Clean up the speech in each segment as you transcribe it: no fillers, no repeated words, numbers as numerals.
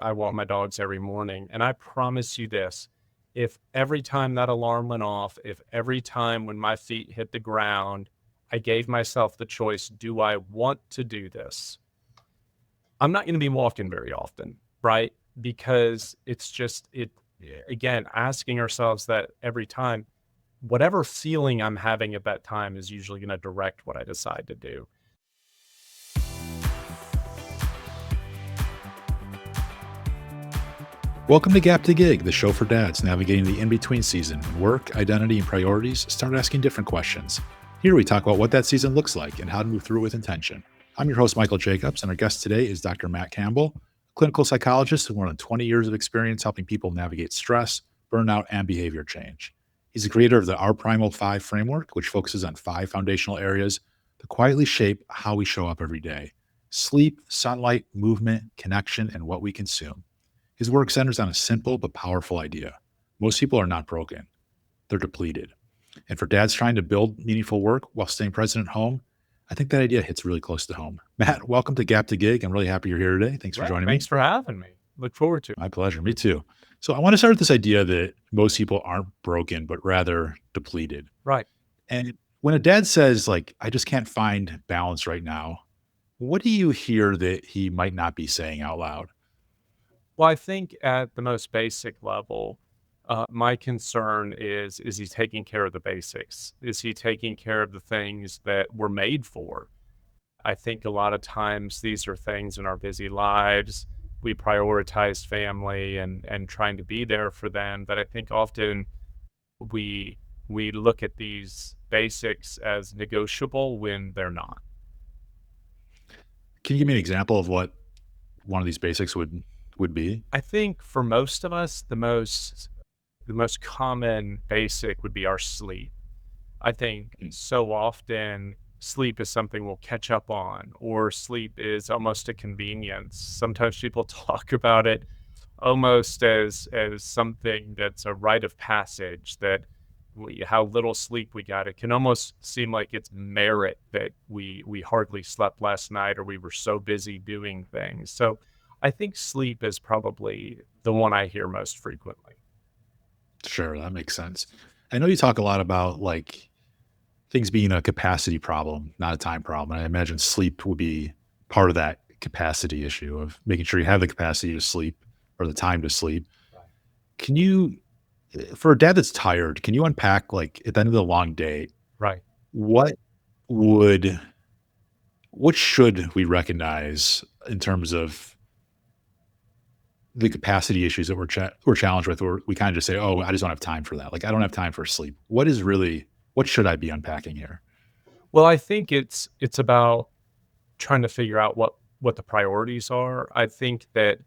I walk my dogs every morning. And I promise you this, if every time that alarm went off, if every time when my feet hit the ground, I gave myself the choice, do I want to do this? I'm not going to be walking very often, right? Because it's just, again, asking ourselves that every time, whatever feeling I'm having at that time is usually going to direct what I decide to do. Welcome to Gap to Gig, the show for dads navigating the in-between season when work, identity, and priorities start asking different questions. Here we talk about what that season looks like and how to move through it with intention. I'm your host, Michael Jacobs, and our guest today is Dr. Matt Campbell, a clinical psychologist with more than 20 years of experience helping people navigate stress, burnout, and behavior change. He's the creator of the Primal Five Framework, which focuses on 5 foundational areas that quietly shape how we show up every day: sleep, sunlight, movement, connection, and what we consume. His work centers on a simple but powerful idea. Most people are not broken, they're depleted. And for dads trying to build meaningful work while staying present at home, I think that idea hits really close to home. Matt, welcome to Gap to Gig. I'm really happy you're here today. Thanks for Right. joining me. Thanks for having me. Look forward to it. My pleasure. Me too. So I want to start with this idea that most people aren't broken, but rather depleted. Right. And when a dad says, like, I just can't find balance right now, what do you hear that he might not be saying out loud? Well, I think at the most basic level, my concern is he taking care of the basics? Is he taking care of the things that we're made for? I think a lot of times these are things in our busy lives. We prioritize family and trying to be there for them. But I think often we we look at these basics as negotiable when they're not. Can you give me an example of what one of these basics would be? I think for most of us, the most common basic would be our sleep. I think Mm. so often sleep is something we'll catch up on, or sleep is almost a convenience. Sometimes people talk about it almost as something that's a rite of passage, that how little sleep we got. It can almost seem like it's merit that we hardly slept last night, or we were so busy doing things. So I think sleep is probably the one I hear most frequently. Sure, that makes sense. I know you talk a lot about like things being a capacity problem, not a time problem. And I imagine sleep would be part of that capacity issue of making sure you have the capacity to sleep or the time to sleep. Right. Can you, for a dad that's tired, can you unpack like at the end of the long day, Right. what would, what should we recognize in terms of the capacity issues that we're challenged with, or we kind of just say, "Oh, I just don't have time for that." Like, I don't have time for sleep. What should I be unpacking here? Well, I think it's about trying to figure out what the priorities are. I think that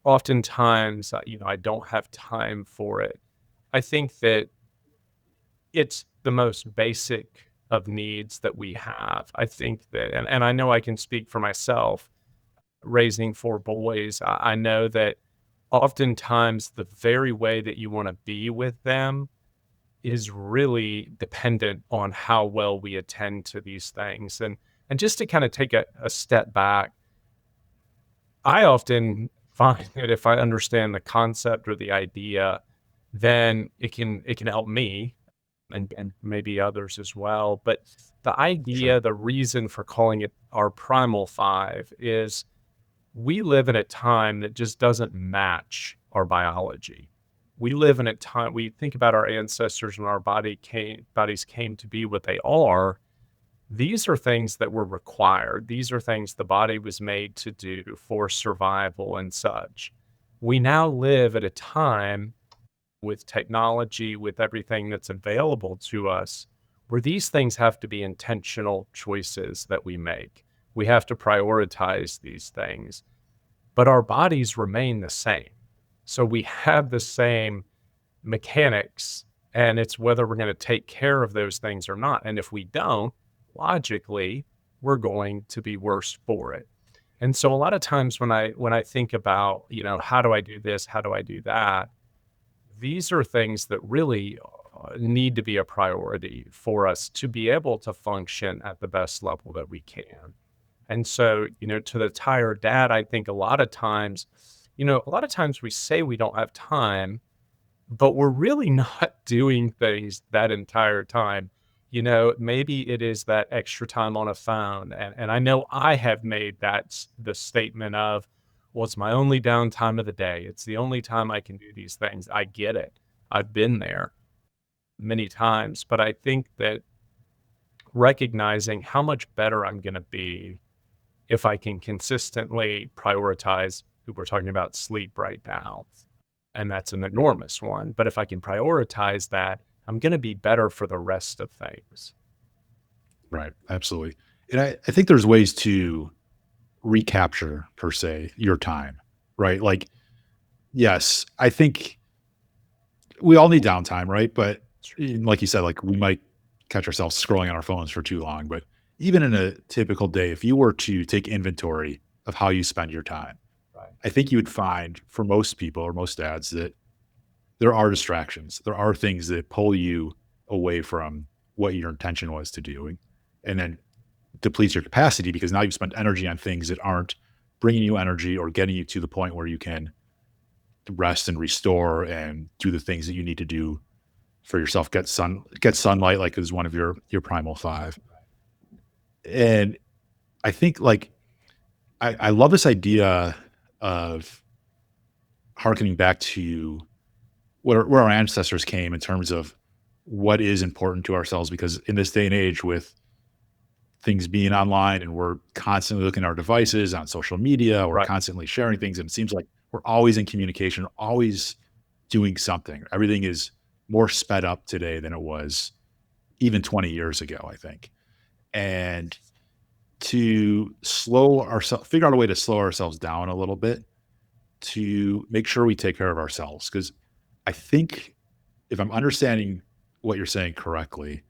oftentimes, I don't have time for it. I think that it's the most basic of needs that we have. I think that, and I know I can speak for myself, raising 4 boys. I know that oftentimes the very way that you want to be with them is really dependent on how well we attend to these things. And just to kind of take a step back, I often find that if I understand the concept or the idea, then it can help me and maybe others as well. But the Sure. idea, the reason for calling it our primal five is we live in a time that just doesn't match our biology. We live in a time, we think about our ancestors when our bodies came to be what they are. These are things that were required. These are things the body was made to do for survival and such. We now live at a time with technology, with everything that's available to us, where these things have to be intentional choices that we make. We have to prioritize these things, but our bodies remain the same. So we have the same mechanics, and it's whether we're going to take care of those things or not. And if we don't, logically, we're going to be worse for it. And so a lot of times when I think about, how do I do this? How do I do that? These are things that really need to be a priority for us to be able to function at the best level that we can. And so, to the tired dad, I think a lot of times, A lot of times we say we don't have time, but we're really not doing things that entire time. Maybe it is that extra time on a phone. And I know I have made the statement of, well, it's my only downtime of the day. It's the only time I can do these things. I get it. I've been there many times, but I think that recognizing how much better I'm going to be if I can consistently prioritize, we're talking about sleep right now, and that's an enormous one. But if I can prioritize that, I'm going to be better for the rest of things. Right. Absolutely. And I think there's ways to recapture, per se, your time, right? Like, yes, I think we all need downtime, right? But like you said, like we might catch ourselves scrolling on our phones for too long. But even in a typical day, if you were to take inventory of how you spend your time, Right. I think you would find for most people or most dads that there are distractions. There are things that pull you away from what your intention was to do, and then depletes your capacity because now you've spent energy on things that aren't bringing you energy or getting you to the point where you can rest and restore and do the things that you need to do for yourself. Get sunlight, like is one of your primal five. And I think like I love this idea of harkening back to where our ancestors came in terms of what is important to ourselves, because in this day and age with things being online and we're constantly looking at our devices on social media, we're Right. constantly sharing things, and it seems like we're always in communication, always doing something. Everything is more sped up today than it was even 20 years ago, I think. And to figure out a way to slow ourselves down a little bit to make sure we take care of ourselves. Because I think if I'm understanding what you're saying correctly,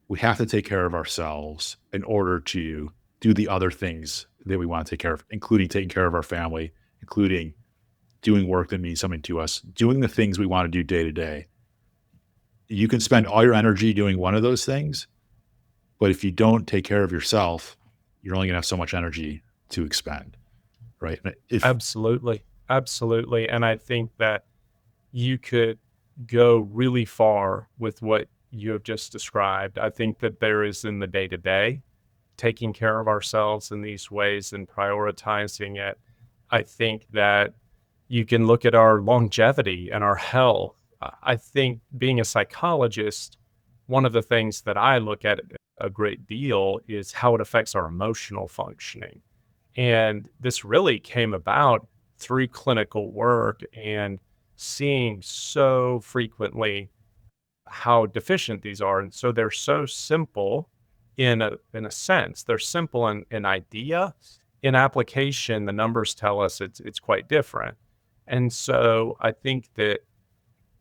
we have to take care of ourselves in order to do the other things that we want to take care of, including taking care of our family, including doing work that means something to us, doing the things we want to do day to day. You can spend all your energy doing one of those things, but if you don't take care of yourself, you're only going to have so much energy to expend, right? And if Absolutely. Absolutely. And I think that you could go really far with what you have just described. I think that there is in the day to day, taking care of ourselves in these ways and prioritizing it. I think that you can look at our longevity and our health. I think being a psychologist, one of the things that I look at a great deal is how it affects our emotional functioning. And this really came about through clinical work and seeing so frequently how deficient these are. And so they're so simple in a sense. They're simple in idea. In application, the numbers tell us it's quite different. And so I think that,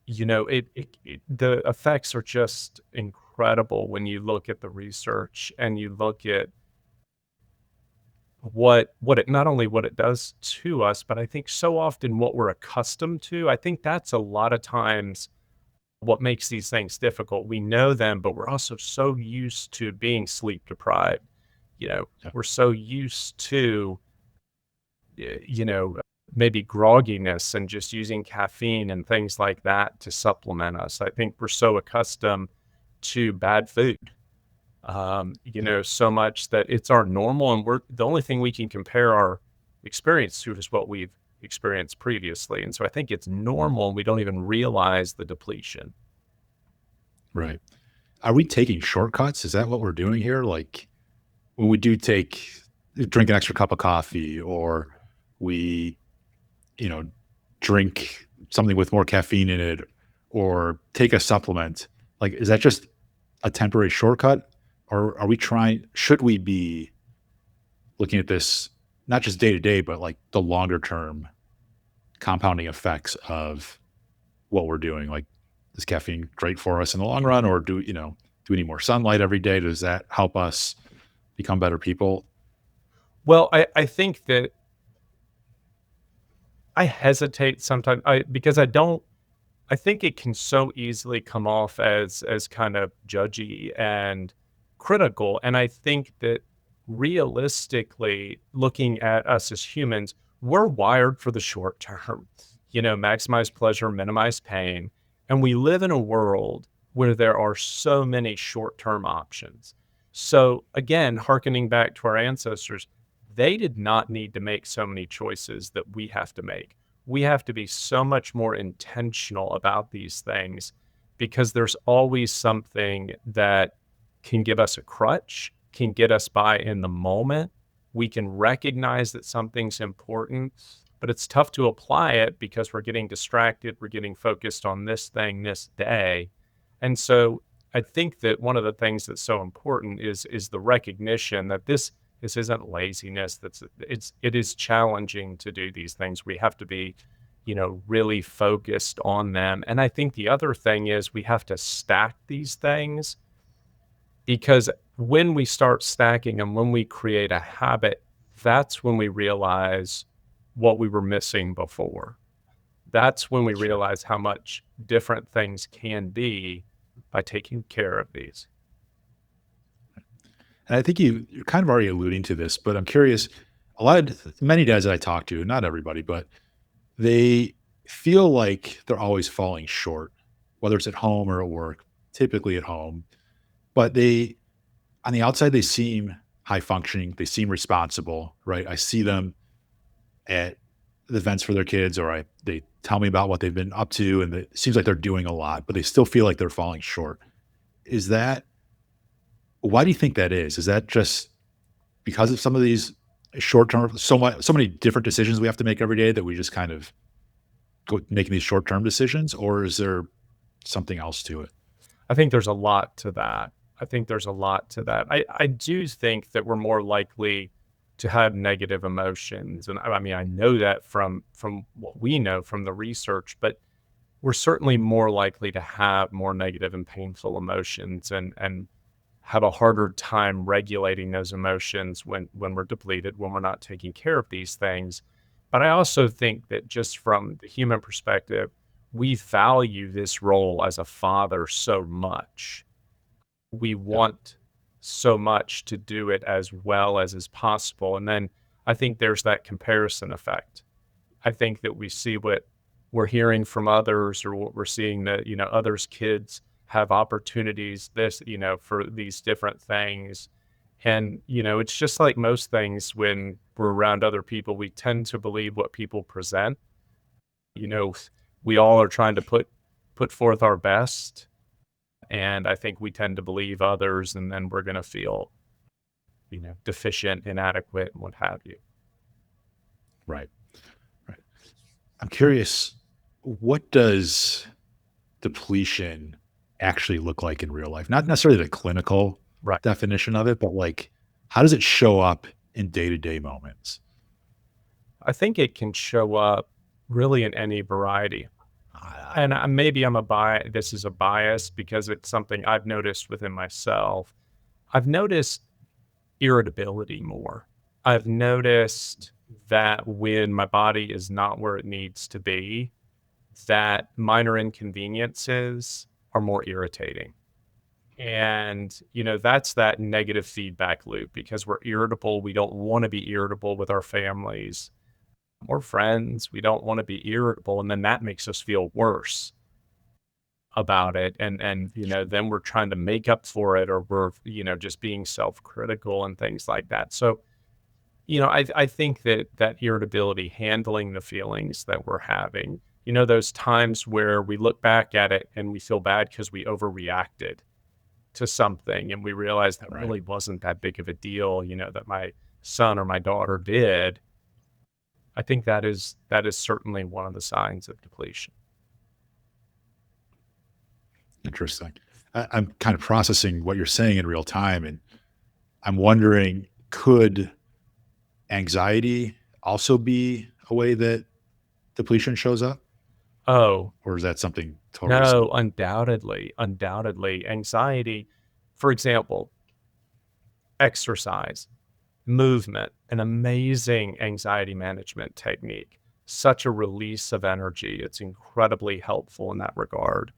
the effects are just incredible when you look at the research and you look at what it not only what it does to us, but I think so often what we're accustomed to. I think that's a lot of times what makes these things difficult. We know them, but we're also so used to being sleep deprived. yeah, We're so used to, y- you know, maybe grogginess and just using caffeine and things like that to supplement us. I think we're so accustomed to bad food, yeah, so much that it's our normal, and we're the only thing we can compare our experience to is what we've experienced previously. And so I think it's normal. And we don't even realize the depletion. right. Are we taking shortcuts? Is that what we're doing here? Like when we do drink an extra cup of coffee, or we, you know, drink something with more caffeine in it, or take a supplement, like, is that just a temporary shortcut? Or should we be looking at this not just day to day, but like the longer term compounding effects of what we're doing? Like, is caffeine great for us in the long run, or do we need more sunlight every day? Does that help us become better people? Well, I think that I hesitate sometimes because I think it can so easily come off as kind of judgy and critical. And I think that realistically, looking at us as humans, we're wired for the short term, maximize pleasure, minimize pain. And we live in a world where there are so many short term options. So, again, hearkening back to our ancestors, they did not need to make so many choices that we have to make. We have to be so much more intentional about these things because there's always something that can give us a crutch, can get us by in the moment. We can recognize that something's important, but it's tough to apply it because we're getting distracted. We're getting focused on this thing this day. And so I think that one of the things that's so important is the recognition that this isn't laziness. It is challenging to do these things. We have to be, really focused on them. And I think the other thing is we have to stack these things because when we start stacking them, when we create a habit, that's when we realize what we were missing before. That's when we Sure. realize how much different things can be by taking care of these. And I think you're kind of already alluding to this, but I'm curious. Many dads that I talk to, not everybody, but they feel like they're always falling short, whether it's at home or at work, typically at home. But on the outside, they seem high functioning. They seem responsible, right? I see them at the events for their kids, or they tell me about what they've been up to, and it seems like they're doing a lot, but they still feel like they're falling short. Is that Why do you think that is? Is that just because of some of these short term, so many different decisions we have to make every day that we just kind of go making these short term decisions, or is there something else to it? I think there's a lot to that. I think there's a lot to that. I do think that we're more likely to have negative emotions, and I mean, I know that from what we know from the research, but we're certainly more likely to have more negative and painful emotions and have a harder time regulating those emotions when we're depleted, when we're not taking care of these things. But I also think that just from the human perspective, we value this role as a father so much. We Yeah. want so much to do it as well as is possible. And then I think there's that comparison effect. I think that we see what we're hearing from others or what we're seeing that, others' kids have opportunities for these different things. And, it's just like most things when we're around other people, we tend to believe what people present. You know, we all are trying to put forth our best. And I think we tend to believe others and then we're gonna feel, deficient, inadequate, and what have you. Right. Right. I'm curious, what does depletion actually look like in real life? Not necessarily the clinical Right. definition of it, but like, how does it show up in day to day moments? I think it can show up really in any variety. And maybe this is a bias because it's something I've noticed within myself. I've noticed irritability more. I've noticed that when my body is not where it needs to be, that minor inconveniences are more irritating. And, that's that negative feedback loop because we're irritable. We don't want to be irritable with our families or friends. We don't want to be irritable. And then that makes us feel worse about it. And, then we're trying to make up for it or we're, just being self-critical and things like that. So, I think that that irritability, handling the feelings that we're having, those times where we look back at it and we feel bad because we overreacted to something and we realize that Right. really wasn't that big of a deal, that my son or my daughter did. I think that is certainly one of the signs of depletion. Interesting. I'm kind of processing what you're saying in real time, and I'm wondering, could anxiety also be a way that depletion shows up, Oh, or is that something totally no, separate? undoubtedly. Anxiety, for example, exercise, movement, an amazing anxiety management technique, such a release of energy. It's incredibly helpful in that regard.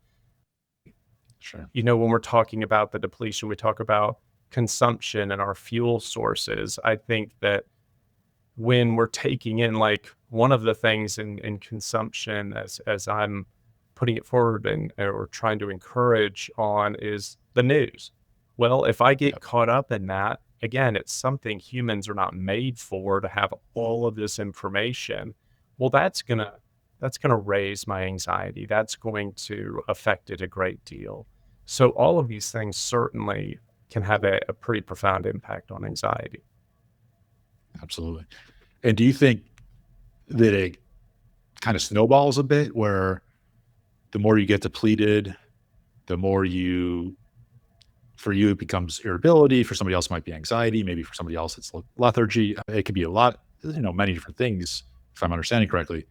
Sure. When we're talking about the depletion, we talk about consumption and our fuel sources. I think that when we're taking in, like, one of the things in consumption as I'm putting it forward and or trying to encourage on is the news. Well, if I get Yep. caught up in that, again, it's something humans are not made for, to have all of this information. Well, that's gonna raise my anxiety. That's going to affect it a great deal. So all of these things certainly can have a pretty profound impact on anxiety. Absolutely. And do you think that it kind of snowballs a bit where the more you get depleted, the more you for you it becomes irritability, for somebody else it might be anxiety, maybe for somebody else it's lethargy. It could be a lot, many different things, if I'm understanding correctly.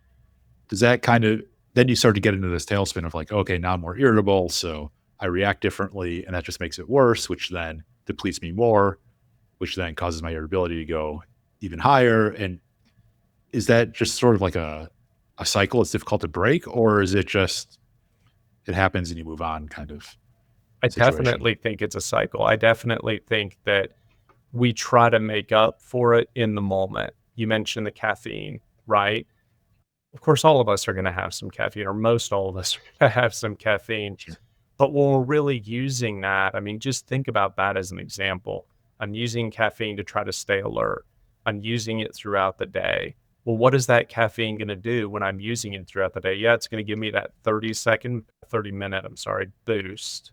Does that kind of then you start to get into this tailspin of like, okay, now I'm more irritable, so I react differently, and that just makes it worse, which then depletes me more, which then causes my irritability to go even higher. And is that just sort of like a cycle it's difficult to break, or is it just it happens and you move on kind of I situation? definitely think it's a cycle. I definitely think that we try to make up for it in the moment. You mentioned the caffeine, right? Of course, all of us are gonna have some caffeine, or most all of us are gonna have some caffeine. Sure. But when we're really using that, I mean, just think about that as an example. I'm using caffeine to try to stay alert. I'm using it throughout the day. Well, what is that caffeine going to do when I'm using it throughout the day? Yeah, it's going to give me that 30 minute, I'm sorry, boost,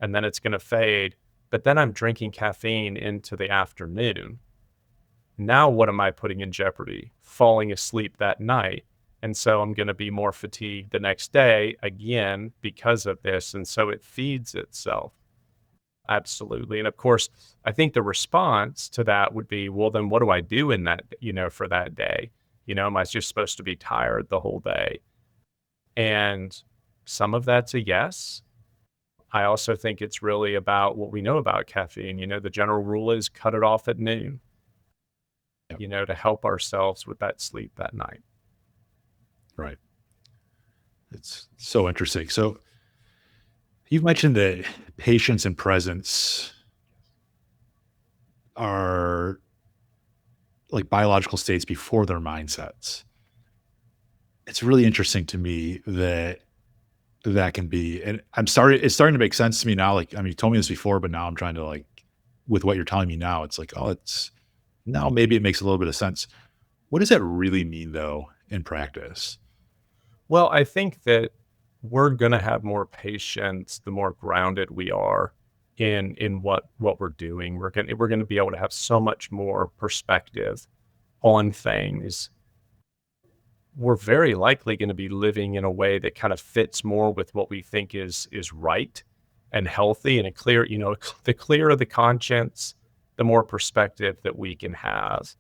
and then it's going to fade. But then I'm drinking caffeine into the afternoon. Now, what am I putting in jeopardy? Falling asleep that night. And so I'm going to be more fatigued the next day again because of this. And so it feeds itself. Absolutely. And of course, I think the response to that would be, well, then what do I do in that, for that day? Am I just supposed to be tired the whole day? And some of that's a yes. I also think it's really about what we know about caffeine. The general rule is cut it off at noon, Yep. to help ourselves with that sleep that night. Right. It's so interesting. So you've mentioned that patience and presence are like biological states before their mindsets. It's really interesting to me that that can be, and it's starting to make sense to me now. Like, I mean, you told me this before, but now I'm trying to like, with what you're telling me now, it's like, oh, it's now maybe it makes a little bit of sense. What does that really mean though in practice? Well, I think that we're gonna have more patience the more grounded we are in what we're doing. We're gonna be able to have so much more perspective on things. We're very likely gonna be living in a way that kind of fits more with what we think is right and healthy and a clear, the clearer the conscience, the more perspective that we can have.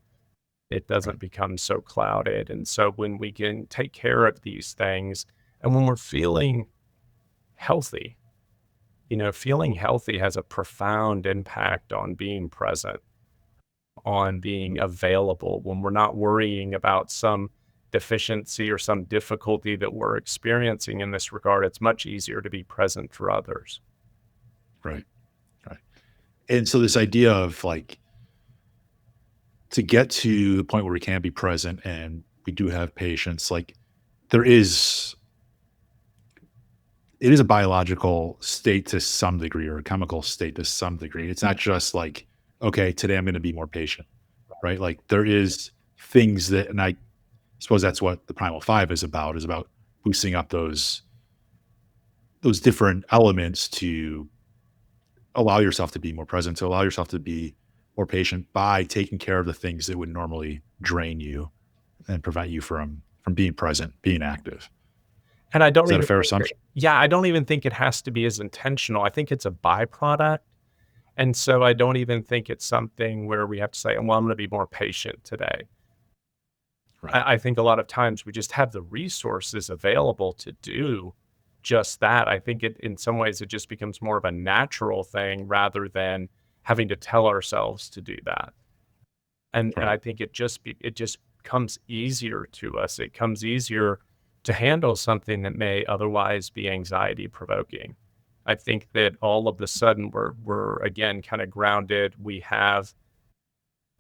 It Right. doesn't become so clouded. And so when we can take care of these things and when we're feeling healthy, feeling healthy has a profound impact on being present, on being available when we're not worrying about some deficiency or some difficulty that we're experiencing in this regard. It's much easier to be present for others. Right. Right. And so this idea of like to get to the point where we can be present and we do have patience, like there is it is a biological state to some degree or a chemical state to some degree. It's not just like, okay, today I'm going to be more patient, right? Like there is things that, and I suppose that's what the Primal Five is about boosting up those different elements to allow yourself to be more present, to allow yourself to be more patient by taking care of the things that would normally drain you and prevent you from being present, being active. And I Is don't that a even fair think assumption? yeah, I don't even think it has to be as intentional. I think it's a byproduct. And so I don't even think it's something where we have to say, well, I'm going to be more patient today. Right. I think a lot of times we just have the resources available to do just that. I think in some ways, it just becomes more of a natural thing rather than having to tell ourselves to do that. And Right. I think it just comes easier to us. It comes easier to handle something that may otherwise be anxiety provoking. I think that all of the sudden we're again kind of grounded. We have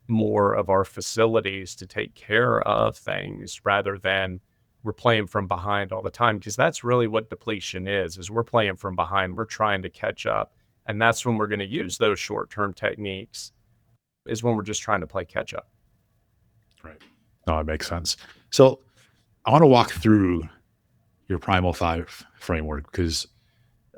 more of our facilities to take care of things rather than we're playing from behind all the time, because that's really what depletion is we're playing from behind. We're trying to catch up. And that's when we're going to use those short-term techniques, is when we're just trying to play catch up. Right. No, it makes sense. So I want to walk through your Primal Five framework because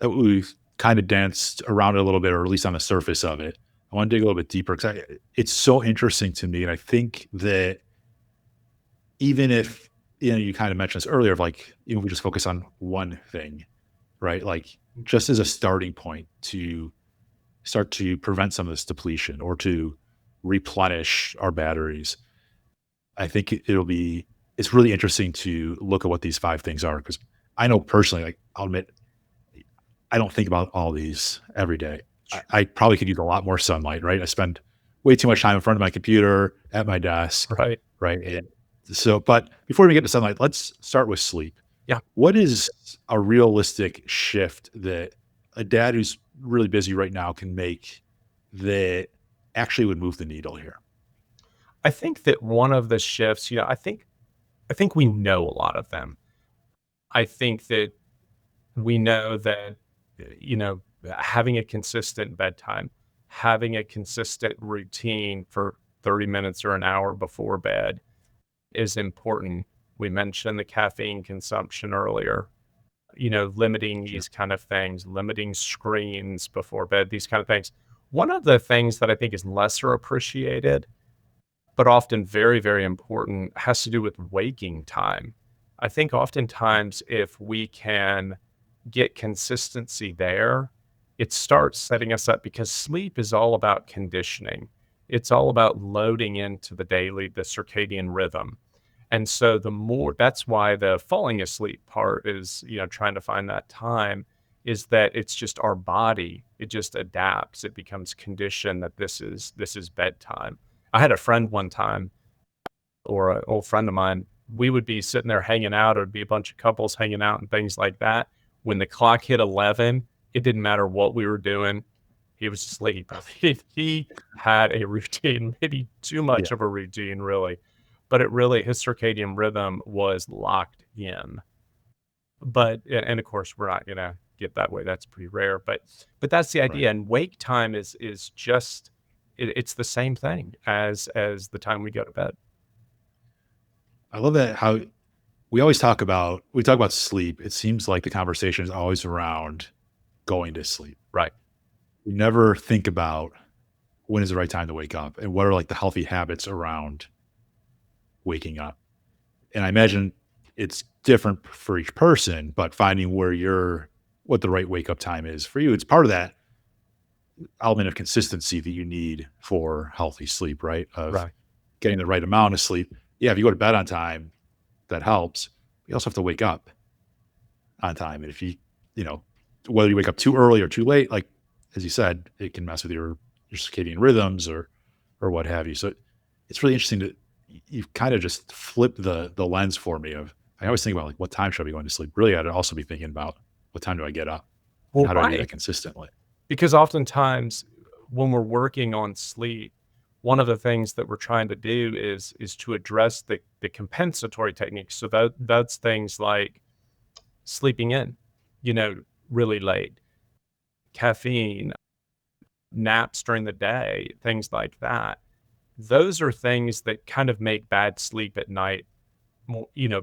we've kind of danced around it a little bit, or at least on the surface of it. I want to dig a little bit deeper because it's so interesting to me. And I think that even if, you kind of mentioned this earlier, of like, we just focus on one thing, right? Like just as a starting point to start to prevent some of this depletion or to replenish our batteries, I think it's really interesting to look at what these five things are. Because I know personally, like I'll admit, I don't think about all these every day. I probably could use a lot more sunlight, right? I spend way too much time in front of my computer at my desk, Right. right? And so, but before we get to sunlight, let's start with sleep. Yeah. What is a realistic shift that a dad who's really busy right now can make that actually would move the needle here? I think that one of the shifts, I think we know a lot of them. I think that we know that, having a consistent bedtime, having a consistent routine for 30 minutes or an hour before bed is important. We mentioned the caffeine consumption earlier, limiting Sure. these kind of things, limiting screens before bed, these kind of things. One of the things that I think is lesser appreciated, but often very, very important, has to do with waking time. I think oftentimes if we can get consistency there, it starts setting us up, because sleep is all about conditioning. It's all about loading into the circadian rhythm. And so that's why the falling asleep part is, trying to find that time, is that it's just our body. It just adapts. It becomes conditioned that this is bedtime. I had a friend one time, or an old friend of mine, we would be sitting there hanging out, or it'd be a bunch of couples hanging out and things like that. When the clock hit 11, it didn't matter what we were doing. He was asleep. He had a routine, maybe too Yeah. much of a routine, really. But his circadian rhythm was locked in. And of course, we're not going to get that way. That's pretty rare. But that's the Right. idea. And wake time is just, it's the same thing as the time we go to bed. I love that how we talk about sleep. It seems like the conversation is always around going to sleep. Right. We never think about when is the right time to wake up and what are like the healthy habits around waking up. And I imagine it's different for each person, but finding what the right wake up time is for you, it's part of that element of consistency that you need for healthy sleep, right? Of Right. getting the right amount of sleep. Yeah, if you go to bed on time, that helps. You also have to wake up on time. And if you know, whether you wake up too early or too late, like as you said, it can mess with your circadian rhythms or what have you. So it's really interesting that you've kind of just flipped the lens for me of I always think about like what time should I be going to sleep? Really, I'd also be thinking about what time do I get up and Well, how do I do that right. consistently? Because oftentimes when we're working on sleep, one of the things that we're trying to do is to address the compensatory techniques. So that's things like sleeping in, you know, really late, caffeine, naps during the day, things like that. Those are things that kind of make bad sleep at night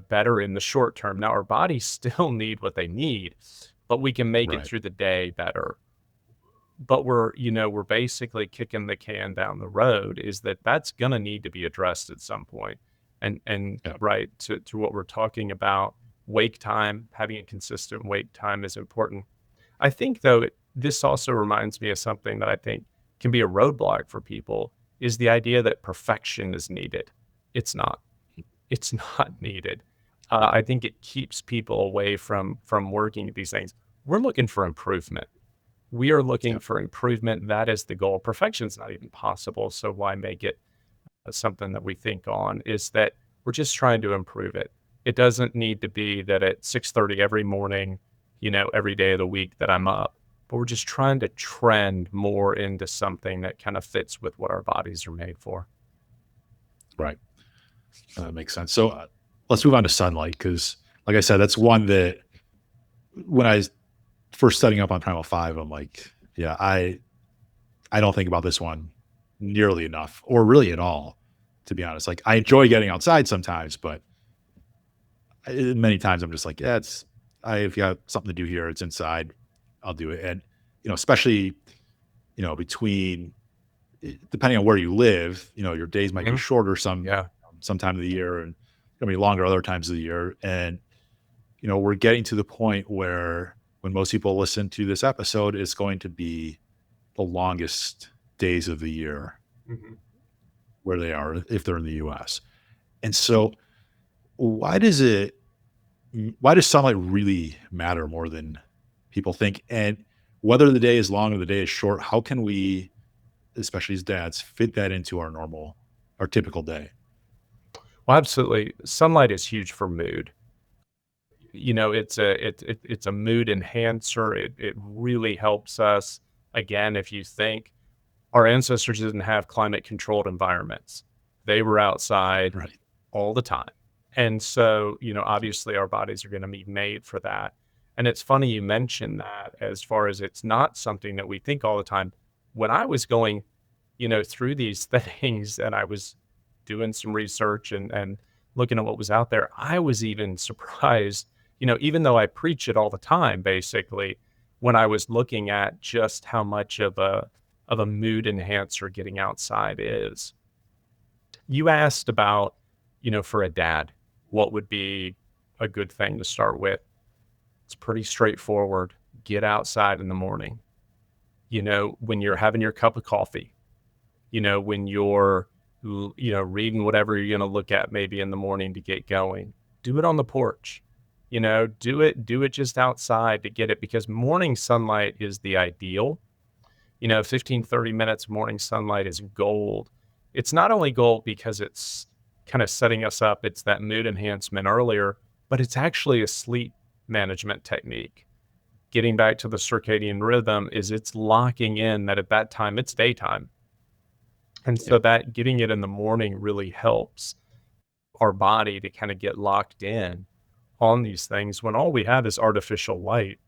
better in the short term. Now our bodies still need what they need, but we can make it Right. through the day better. But we're basically kicking the can down the road, is that's going to need to be addressed at some point. And Yeah. right, to what we're talking about, wake time, having a consistent wake time is important. I think though, this also reminds me of something that I think can be a roadblock for people, is the idea that perfection is needed. It's not. It's not needed. I think it keeps people away from working at these things. We're looking for improvement. We are looking Yeah. for improvement. That is the goal. Perfection's not even possible, so why make it something that we think on? Is that we're just trying to improve it. It doesn't need to be that at 6:30 every morning, every day of the week that I'm up, but we're just trying to trend more into something that kind of fits with what our bodies are made for. Right. That makes sense. So let's move on to sunlight because, like I said, that's one that when I was first setting up on Primal Five, I'm like, yeah, I don't think about this one nearly enough, or really at all, to be honest. Like I enjoy getting outside sometimes, but many times I'm just like, yeah, it's I've got something to do here. It's inside. I'll do it. And especially between depending on where you live, your days might be Mhm. shorter Yeah. some time of the year and gonna be longer other times of the year. And we're getting to the point where when most people listen to this episode, it's going to be the longest days of the year Mhm. where they are if they're in the US. And so why does it why does sunlight really matter more than people think? And whether the day is long or the day is short, how can we, especially as dads, fit that into our typical day? Well, absolutely. Sunlight is huge for mood. It's a mood enhancer. It really helps us. Again, if you think our ancestors didn't have climate controlled environments, they were outside Right. all the time. And so, obviously our bodies are going to be made for that. And it's funny you mentioned that as far as it's not something that we think all the time. When I was going, through these things and I was doing some research and looking at what was out there, I was even surprised, even though I preach it all the time, basically, when I was looking at just how much of a mood enhancer getting outside is. You asked about, for a dad, what would be a good thing to start with? It's pretty straightforward. Get outside in the morning. When you're having your cup of coffee, when you're, reading whatever you're going to look at maybe in the morning to get going, do it on the porch. Do it just outside to get it because morning sunlight is the ideal. 15, 30 minutes morning sunlight is gold. It's not only gold because it's kind of setting us up, it's that mood enhancement earlier, but it's actually a sleep management technique. Getting back to the circadian rhythm is it's locking in that at that time it's daytime. And Yeah. so that getting it in the morning really helps our body to kind of get locked in on these things when all we have is artificial light.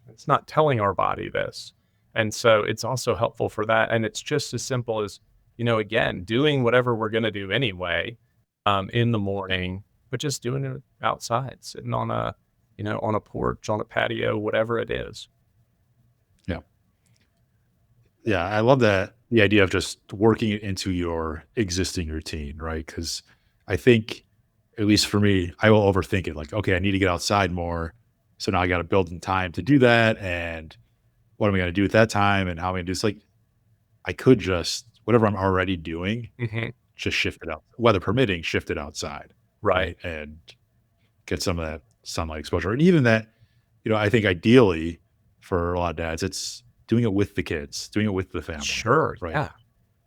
It's not telling our body this. And so it's also helpful for that. And it's just as simple as, again, doing whatever we're going to do anyway in the morning, but just doing it outside, sitting on a porch, on a patio, whatever it is. Yeah. Yeah. I love that the idea of just working it into your existing routine, right? Because I think, at least for me, I will overthink it like, okay, I need to get outside more. So now I got to build in time to do that. And what am I going to do at that time? And how am I going to do this? Like, I could just, whatever I'm already doing, Hmm. just shift it out, weather permitting, shift it outside, Right. right? And get some of that sunlight exposure. And even that, I think ideally for a lot of dads, it's doing it with the kids, doing it with the family, Sure. right? Yeah.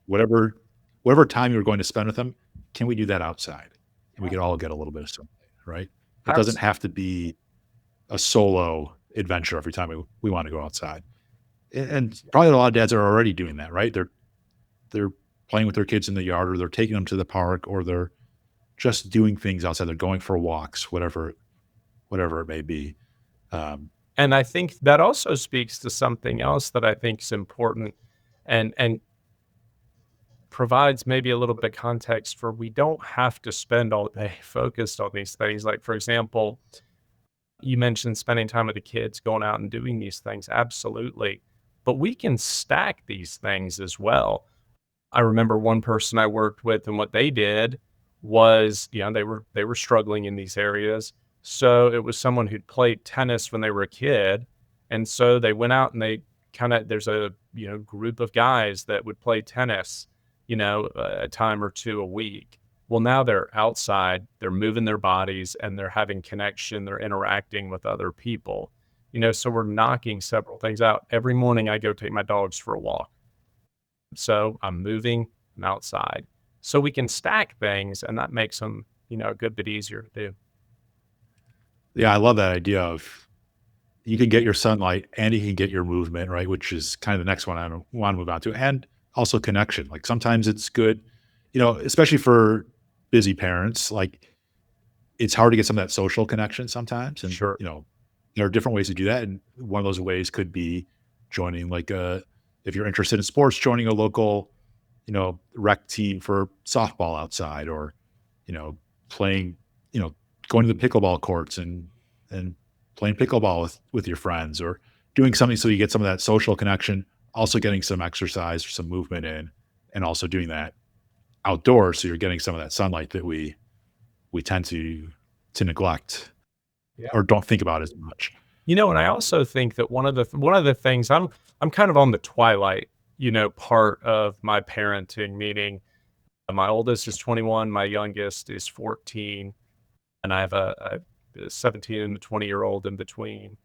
Whatever whatever time you're going to spend with them, can we do that outside? And we Yeah. could all get a little bit of sunlight, right? It doesn't Abs- have to be a solo adventure every time we want to go outside. And probably a lot of dads are already doing that, right? They're playing with their kids in the yard, or they're taking them to the park, or they're just doing things outside. They're going for walks, whatever it may be. Um, And I think that also speaks to something else that I think is important and provides maybe a little bit context for we don't have to spend all day focused on these things. Like, for example, you mentioned spending time with the kids, going out and doing these things. Absolutely. But we can stack these things as well. I remember one person I worked with and what they did was, they were struggling in these areas. So it was someone who'd played tennis when they were a kid. And so they went out and they there's a, group of guys that would play tennis, a time or two a week. Well, now they're outside, they're moving their bodies and they're having connection, they're interacting with other people. So we're knocking several things out. Every morning I go take my dogs for a walk. So I'm moving, I'm outside. So we can stack things and that makes them, a good bit easier to do. yeah, I love that idea of you can get your sunlight and you can get your movement, right? Which is kind of the next one I want to move on to. And also connection. Like sometimes it's good especially for busy parents, like it's hard to get some of that social connection sometimes. And, Sure. there are different ways to do that. And one of those ways could be joining if you're interested in sports, joining a local, rec team for softball outside, or, you know, playing, you know, going to the pickleball courts and playing pickleball with your friends, or doing something so you get some of that social connection, also getting some exercise or some movement in, and also doing that outdoors. So you're getting some of that sunlight that we tend to neglect Yeah. or don't think about as much. And I also think that one of the things I'm kind of on the twilight, part of my parenting, meaning my oldest is 21, my youngest is 14, and I have a 17 and a 20-year-old in between.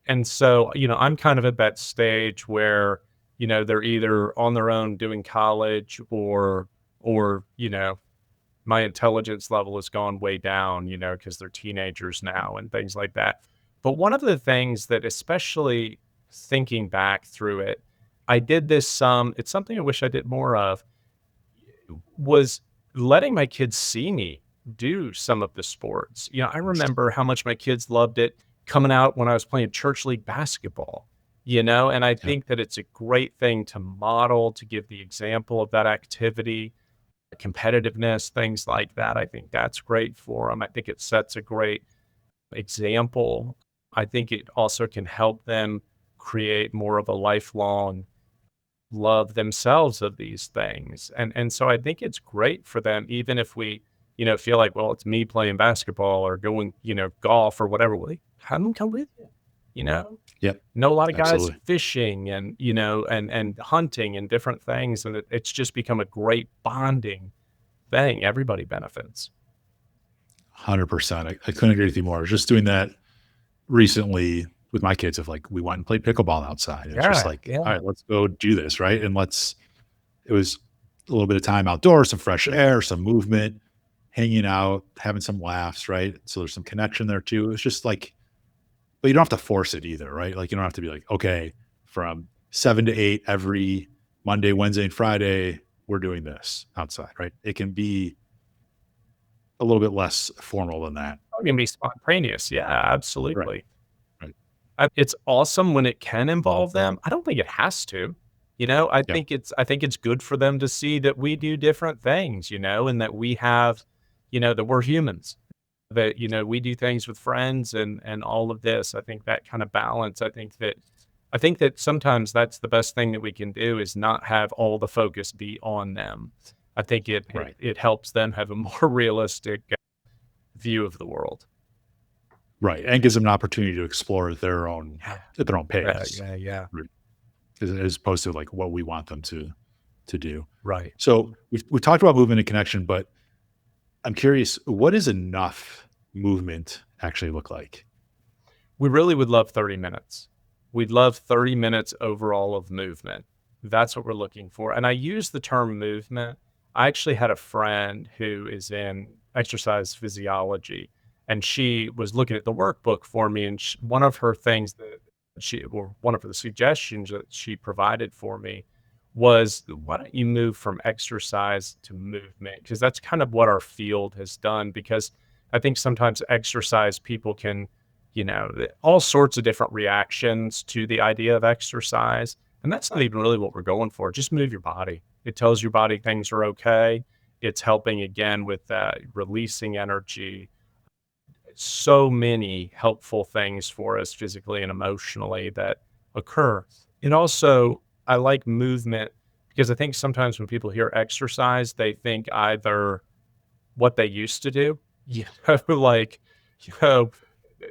And so, I'm kind of at that stage where, they're either on their own doing college, or, my intelligence level has gone way down, because they're teenagers now and things like that. But one of the things that, especially thinking back through it, I did this it's something I wish I did more of, was letting my kids see me do some of the sports. I remember how much my kids loved it coming out when I was playing church league basketball, and I Yeah, think that it's a great thing to model, to give the example of that activity, competitiveness, things like that. I think that's great for them. I think it sets a great example. I think it also can help them create more of a lifelong love themselves of these things. And so I think it's great for them, even if we, feel like, well, it's me playing basketball or going, golf or whatever. Well, have them come with you, you know? yep, Know a lot of guys absolutely. fishing and, and hunting and different things. And it's just become a great bonding thing. Everybody benefits. 100%. I couldn't agree with you more. I was just doing that recently with my kids. Of like, we went and played pickleball outside. And it's just Yeah, like, all yeah. right, let's go do this. Right. And it was a little bit of time outdoors, some fresh air, some movement, hanging out, having some laughs. Right. So there's some connection there too. It was just like, but you don't have to force it either. Right. Like, you don't have to be like, okay, from 7 to 8 every Monday, Wednesday, and Friday, we're doing this outside. Right. It can be a little bit less formal than that. It can be spontaneous. Yeah, Right. absolutely. Right. It's awesome when it can involve them. I don't think it has to. I Yeah. think it's good for them to see that we do different things, and that we have, that we're humans. That, we do things with friends and all of this. I think that kind of balance, I think that sometimes that's the best thing that we can do, is not have all the focus be on them. I think it it, Right. it helps them have a more realistic view of the world. Right, and gives them an opportunity to explore Yeah. at their own Yeah, pace, yeah, yeah. right, as opposed to, like, what we want them to do. Right. So, we've talked about movement and connection, but I'm curious, what does enough movement actually look like? We really would love 30 minutes. We'd love 30 minutes overall of movement. That's what we're looking for. And I use the term movement. I actually had a friend who is in exercise physiology, and she was looking at the workbook for me. And one of her things that or one of the suggestions that she provided for me was, why don't you move from exercise to movement? Because that's kind of what our field has done. Because I think sometimes exercise, people can, all sorts of different reactions to the idea of exercise. And that's not even really what we're going for. Just move your body. It tells your body things are okay. It's helping again with releasing energy. So many helpful things for us physically and emotionally that occur. And also, I like movement because I think sometimes when people hear exercise, they think either what they used to do, like, you know,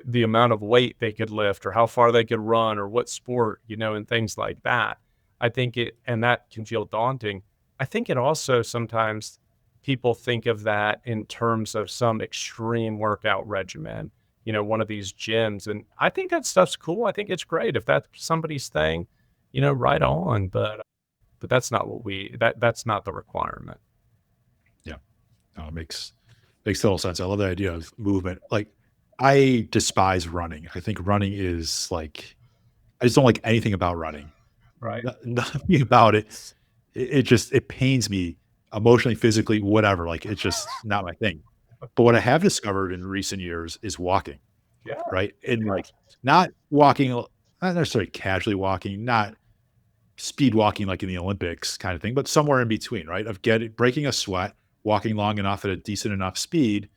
the amount of weight they could lift or how far they could run or what sport, and things like that. And that can feel daunting. I think it also sometimes people think of that in terms of some extreme workout regimen, one of these gyms. And I think that stuff's cool. I think it's great. If that's somebody's thing, right on. But that's not that's not the requirement. Yeah. No, it makes total sense. I love the idea of movement. Like, I despise running. I think running is, like, I just don't like anything about running. Right. Nothing about it. It just it pains me emotionally, physically, whatever. Like it's just not my thing. But what I have discovered in recent years is walking, Yeah. right? And like not walking, not necessarily casually walking, not speed walking like in the Olympics kind of thing, but somewhere in between, right? Of getting breaking a sweat, walking long enough at a decent enough speed,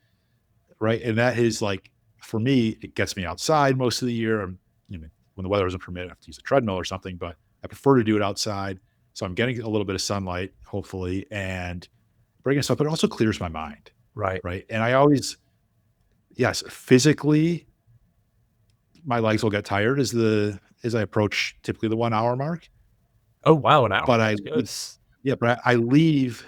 right? And that is like for me, it gets me outside most of the year. You know, when the weather doesn't permit, I have to use a treadmill or something, but I prefer to do it outside. So I'm getting a little bit of sunlight, hopefully, and breaking stuff, but it also clears my mind, Right. right? And I always, yes, physically, my legs will get tired as I approach typically the 1 hour mark. Oh, wow, an hour. But That's good. yeah, but I leave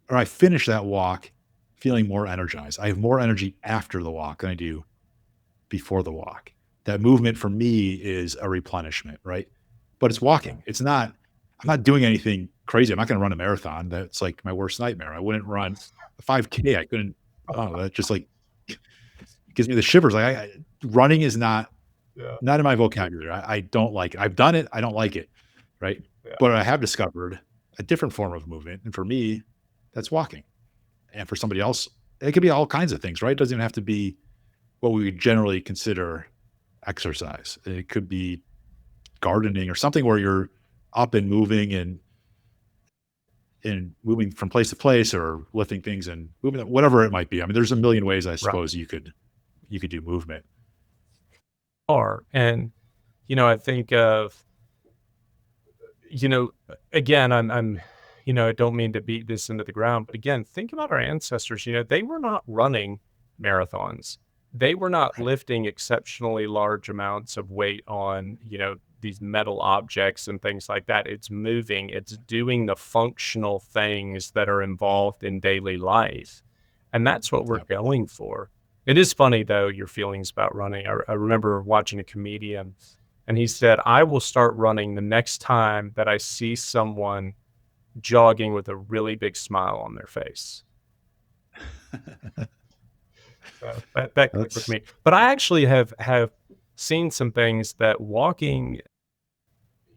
or I finish that walk feeling more energized. I have more energy after the walk than I do before the walk. That movement for me is a replenishment, right? But it's walking. I'm not doing anything crazy. I'm not going to run a marathon. That's like my worst nightmare. I wouldn't run a 5K. I couldn't, oh, that just like gives me the shivers. Running is Yeah, not in my vocabulary. I don't like it. I've done it. I don't like it. Right. yeah. But I have discovered a different form of movement. And for me, that's walking. And for somebody else, it could be all kinds of things, right? It doesn't even have to be what we would generally consider exercise. It could be gardening or something where you're up and moving and moving from place to place or lifting things and moving whatever it might be. I mean, there's a million ways I Right. suppose you could do movement. Are, and, I think of, again, I don't mean to beat this into the ground, but again, think about our ancestors, they were not running marathons. They were not Right. lifting exceptionally large amounts of weight on, these metal objects and things like that. It's moving, it's doing the functional things that are involved in daily life. And that's what we're Yep. going for. It is funny though, your feelings about running. I remember watching a comedian and he said, I will start running the next time that I see someone jogging with a really big smile on their face. So that clicked with That's me. But I actually have seen some things that walking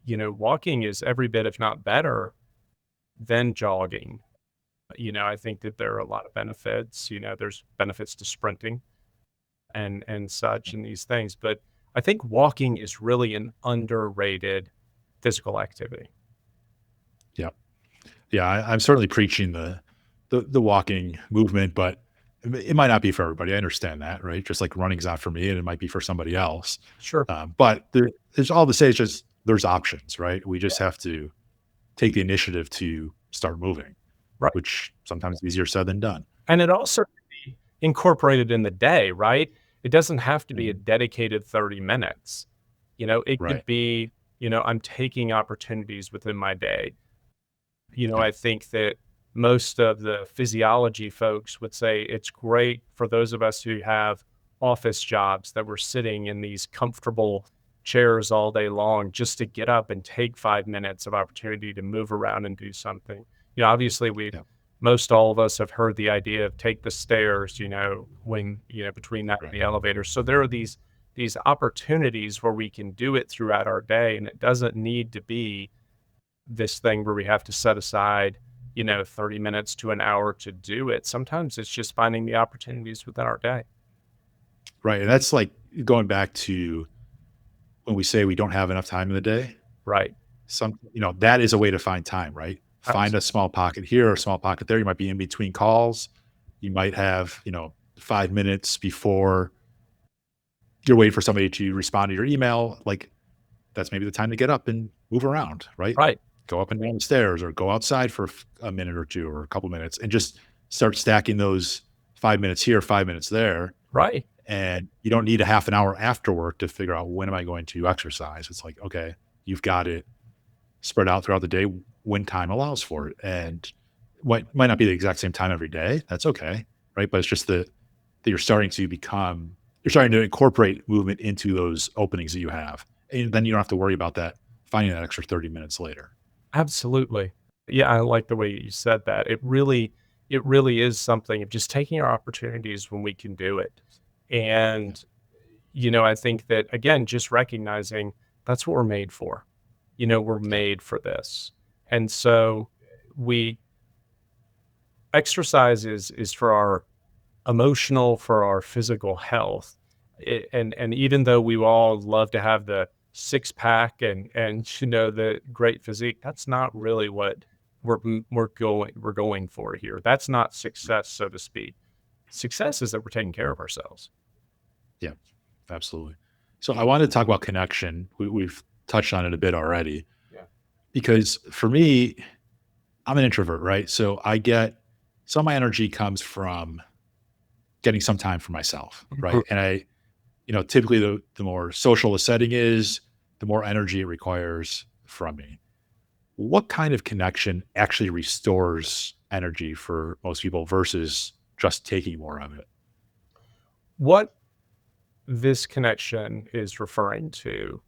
is every bit, if not better, than jogging. I think that there are a lot of benefits. There's benefits to sprinting and such and these things. But I think walking is really an underrated physical activity. yep. Yeah, I'm certainly preaching the walking movement, but it might not be for everybody. I understand that, right? Just like running's not for me, and it might be for somebody else. Sure. But there's all to say. It's just there's options, right? We Yeah. just have to take the initiative to start moving, Right. which sometimes is easier said than done. And it also can be incorporated in the day, right? It doesn't have to be a Mhm. dedicated 30 minutes. It Right. could be, I'm taking opportunities within my day. Yep. I think that most of the physiology folks would say it's great for those of us who have office jobs that we're sitting in these comfortable chairs all day long just to get up and take 5 minutes of opportunity to move around and do something. Obviously Yep. most all of us have heard the idea of take the stairs, when, between that and Right. the elevator. So there are these opportunities where we can do it throughout our day and it doesn't need to be this thing where we have to set aside, 30 minutes to an hour to do it. Sometimes it's just finding the opportunities within our day. Right. And that's like going back to when we say we don't have enough time in the day. Right. That is a way to find time, right? Find Abs- a small pocket here, a small pocket there. You might be in between calls. You might have, 5 minutes before you're waiting for somebody to respond to your email. Like that's maybe the time to get up and move around, right? Right. Go up and down the stairs or go outside for a minute or two or a couple minutes and just start stacking those 5 minutes here, 5 minutes there. Right. And you don't need a half an hour after work to figure out when am I going to exercise. It's like, okay, you've got it spread out throughout the day when time allows for it. And what might not be the exact same time every day. That's okay. Right. But it's just that you're starting to incorporate movement into those openings that you have. And then you don't have to worry about that, finding that extra 30 minutes later. Absolutely. Yeah, I like the way you said that. It really is something of just taking our opportunities when we can do it. Yeah. And, I think that again, just recognizing that's what we're made for. We're Yeah. made for this. And so we exercise is for our emotional, for our physical health. And even though we all love to have the six pack and the great physique, that's not really what we're going for here. That's not success, so to speak. Success is that we're taking care of ourselves. Yeah, absolutely. So I wanted to talk about connection. We've touched on it a bit already Yeah. because for me, I'm an introvert, right? So I get some of my energy comes from getting some time for myself, right? And typically the more social the setting is, the more energy it requires from me. What kind of connection actually restores energy for most people versus just taking more of it? What this connection is referring to,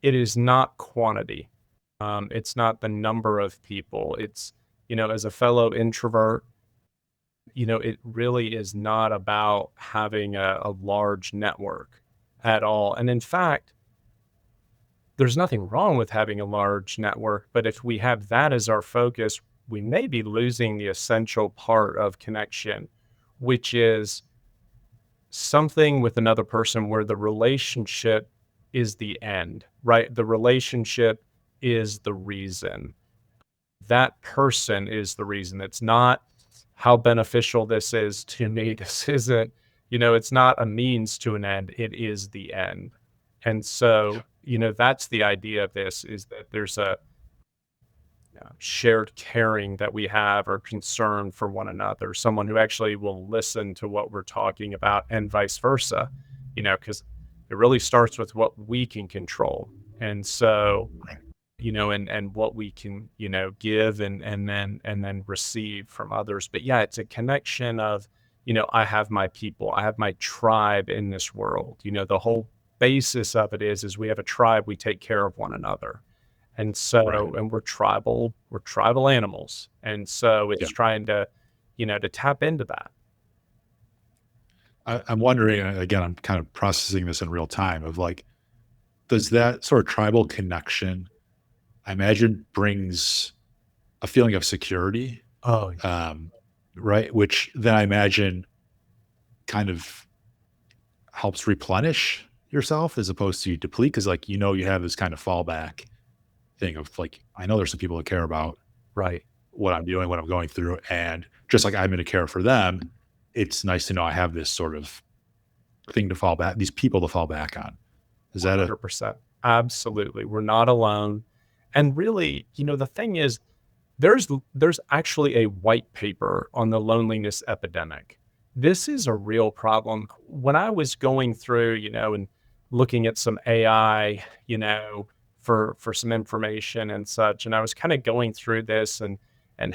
it is not quantity. It's not the number of people. It's, as a fellow introvert, it really is not about having a large network at all. And in fact, there's nothing wrong with having a large network, but if we have that as our focus, we may be losing the essential part of connection, which is something with another person where the relationship is the end, right? The relationship is the reason. That person is the reason. It's not how beneficial this is to me. This isn't, it's not a means to an end. It is the end. And Yeah. so, that's the idea of this is that there's a shared caring that we have or concern for one another, someone who actually will listen to what we're talking about and vice versa, because it really starts with what we can control. And so, and what we can, give and then receive from others. But yeah, it's a connection of, I have my people, I have my tribe in this world. The whole basis of it is we have a tribe, we take care of one another. And Right. so, and we're tribal animals. And so it's Yeah. trying to tap into that. I'm wondering, again, I'm kind of processing this in real time of like, does that sort of tribal connection, I imagine, brings a feeling of security, Oh, um, right? Which then I imagine kind of helps replenish yourself as opposed to deplete. Cause like, you have this kind of fallback thing of like, I know there's some people that care about right. what I'm doing, what I'm going through. And just like I'm going to care for them, it's nice to know I have this sort of thing to fall back, these people to fall back on. Is that a 100%. Absolutely. We're not alone. And really, the thing is, there's actually a white paper on the loneliness epidemic. This is a real problem. When I was going through, and looking at some AI, for some information and such, and I was kind of going through this and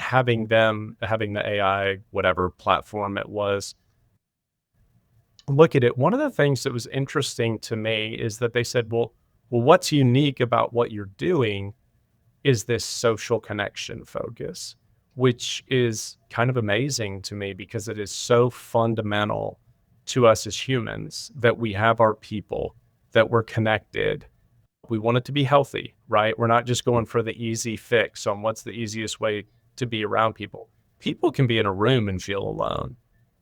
having the AI, whatever platform it was, look at it. One of the things that was interesting to me is that they said, well, what's unique about what you're doing is this social connection focus, which is kind of amazing to me because it is so fundamental to us as humans that we have our people, that we're connected. We want it to be healthy, right? We're not just going for the easy fix on what's the easiest way to be around people. People can be in a room and feel alone.